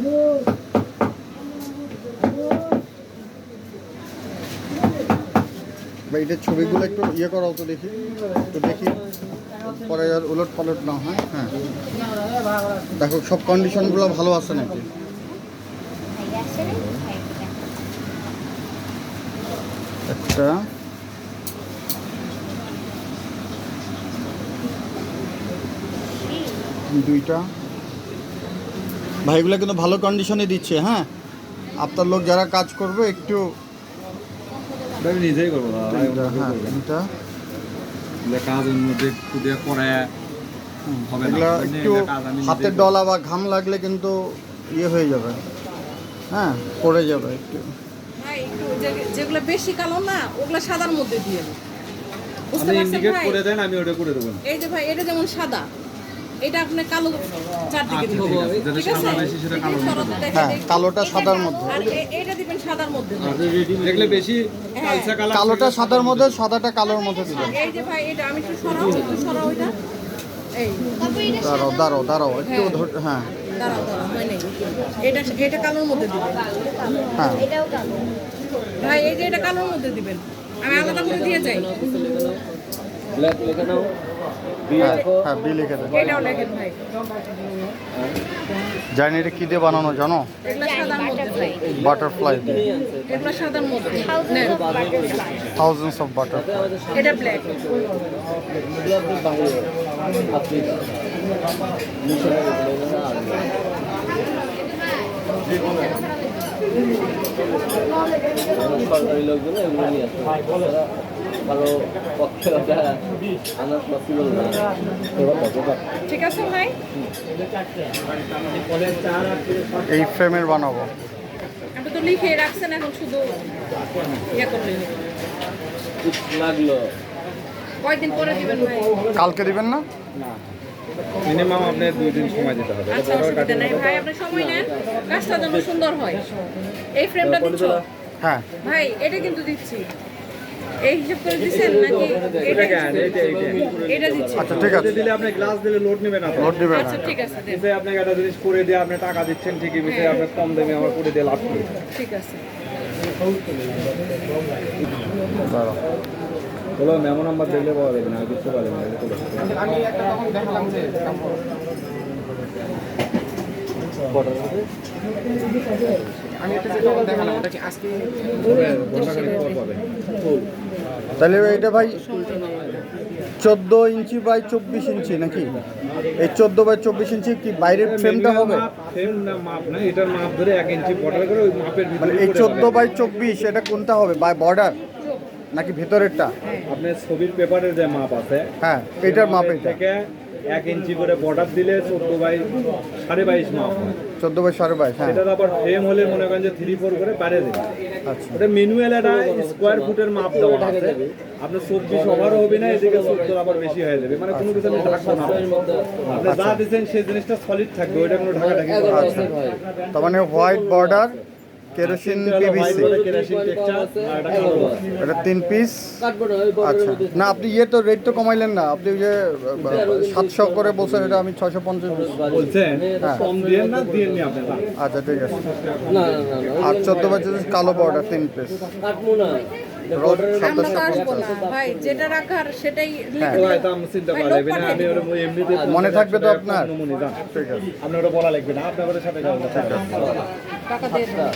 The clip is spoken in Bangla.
ভাই এটার ছবিগুলো একটু ইয়ে করাও তো দেখি, তো দেখি পরে আর উলট পালট না হয়। হ্যাঁ দেখো সব কন্ডিশনগুলো ভালো আছে নাকি। একটা দুইটা ভাইগুলো কিন্তু ভালো কন্ডিশনে দিচ্ছে। হ্যাঁ আপনার লোক যারা কাজ করবে একটু আমি নিজেই করবো। হ্যাঁ তিনটা কাজের মধ্যে করে হবে না, একটু হাতের ডলা বা ঘাম লাগলে কিন্তু ইয়ে হয়ে যাবে, হ্যাঁ পড়ে যাবে একটু। ভাই একটু যেগুলো বেশি কালো না ওগুলো সাদার মধ্যে দিয়ে বুঝতে আপনি পারছেন ইন্ডিকেট ভাই? করে দেন, আমি ওটা করে দেবো। এই যে ভাই এটা যেমন সাদা, এটা আপনি কালো চারদিকে দিবেন, ঠিক আছে? হ্যাঁ কালোটা সাদার মধ্যে, আর এটা দিবেন সাদার মধ্যে। দেখলে বেশি কালচা কালার, কালোটা সাদার মধ্যে, সাদাটা কালোর মধ্যে দিবেন। এই যে ভাই এটা আমি একটু সরাও এটা, এই দাঁড়াও একটু হ্যাঁ দাঁড়াও হয় নাই, এটা কালোর মধ্যে দিবেন। হ্যাঁ ভাই এই যে এটা কালোর মধ্যে দিবেন, আমি আলাদা করে দিয়ে যাই। হ্যাঁ বি লিখে দেন। এটাও লেখেন ভাই, জানি এটা কী দিয়ে বানানো জানো? এগুলা সাদার মধ্যে ভাই, বাটারফ্লাই দিয়ে, এগুলা সাদার মধ্যে। Thousands of butterfly. এটা ব্ল্যাক। সরকারি লোকজন এগুলো নিয়ে আসে, কারো পক্ষে আনার পসিবল না। ঠিক আছে ভাই, এই ফ্রেমের বানাবো। আপনি তো লিখে রাখছেন, এখন শুধু ইয়ে করলেন। লাগলো কয়দিন পরে দিবেন ভাই? কালকে দিবেন না? মিনিমাম আপনার 2 দিন সময় দিতে হবে। আচ্ছা অসুবিধা নেই ভাই, আপনি সময় নেন, কাজটা যেন সুন্দর হয়। এই ফ্রেমটা দিচ্ছ হ্যাঁ ভাই? এটা কিন্তু দিচ্ছি, এই হিসাব করে দিচ্ছেন নাকি? এটা এটা দিচ্ছি। আচ্ছা ঠিক আছে, দিলে আপনি গ্লাস দিলে লোড নেবে না, লোড দিবেন আচ্ছা না। ঠিক আছে দেন, কিন্তু আপনাকে একটা জিনিস করে দিয়ে আপনি টাকা দিচ্ছেন ঠিকই, বিষয়ে আপনি কম দামে আমার করে দিয়ে লাভ করি। ঠিক আছে। দাঁড়াও বলো মেমো নাম্বার দেখলে পাওয়া যাবে না, বুঝতে পারবেন না। আমি একটা তখন দেখালাম যে আমি একটা যে তখন দেখালাম ওটা কি আজকে তাহলে এটা ভাই 14 ইঞ্চি বাই 24 ইঞ্চি নাকি? এই 14 বাই 24 ইঞ্চি কি বাইরের ফ্রেমটা হবে? ফ্রেম না মাপ না, এটার মাপ ধরে 1 ইঞ্চি বর্ডার করে ওই মাপের মানে ভিতরে এই 14 বাই 24 এটা কোনটা হবে, বাই বর্ডার নাকি ভেতরেরটা? আপনার ছবির পেপারের যে মাপ আছে, হ্যাঁ এটার মাপ এটা থেকে 1 ইঞ্চি করে বর্ডার দিলে 14 বাই 22.5 মাপ হয়। 14 বাই 22.5। হ্যাঁ এটা আবার ফ্রেম হলে মনে করেন যে 3-4 করে পারে দেবে। আচ্ছা ওটা ম্যানুয়াল একটা স্কোয়ার ফুটের মাপ দেওয়া আছে। আপনার 24 ওভারও হবে না, এদিকে 14 আবার বেশি হয়ে যাবে, মানে কোনো কিছু আমি ঢাকবো না। আপনি যা দিচ্ছেন সেই জিনিসটা সলিড থাকবে, ওইটা কোনো ঢাকাঢাকি করা আচ্ছা তার মানে white border kerosene PVC kerosene texture আর এটা কালো আছে। এটা 3 পিস। কাটবো না, ওই বড় আচ্ছা না আপনি ইয়ে তো রেট তো কমাইলেন না, আপনি ওই যে 700 করে বলছেন, এটা আমি 650 বলছেন কম দিয়ে না দিয়ে নি আপনি না। আচ্ছা ঠিক আছে। না না না না, আর 14 বাই 24 কালো বর্ডার 3 পিস কাটবো না। রড আমরা তো আসবো 750। না ভাই, যেটা রাখার সেটাই লিখে হ্যাঁ। ওই দিলাম। তো আমি চিন্তা ভাই, করা লোক লাগবে না, আমি ওর এমনিতে মনে থাকবে তো আপনার? নমুনি জান, ঠিক আছে আপনার ওটা বলা লাগবে না, আপনার সাথে যাওয়া টাকা দিয়ে দেন।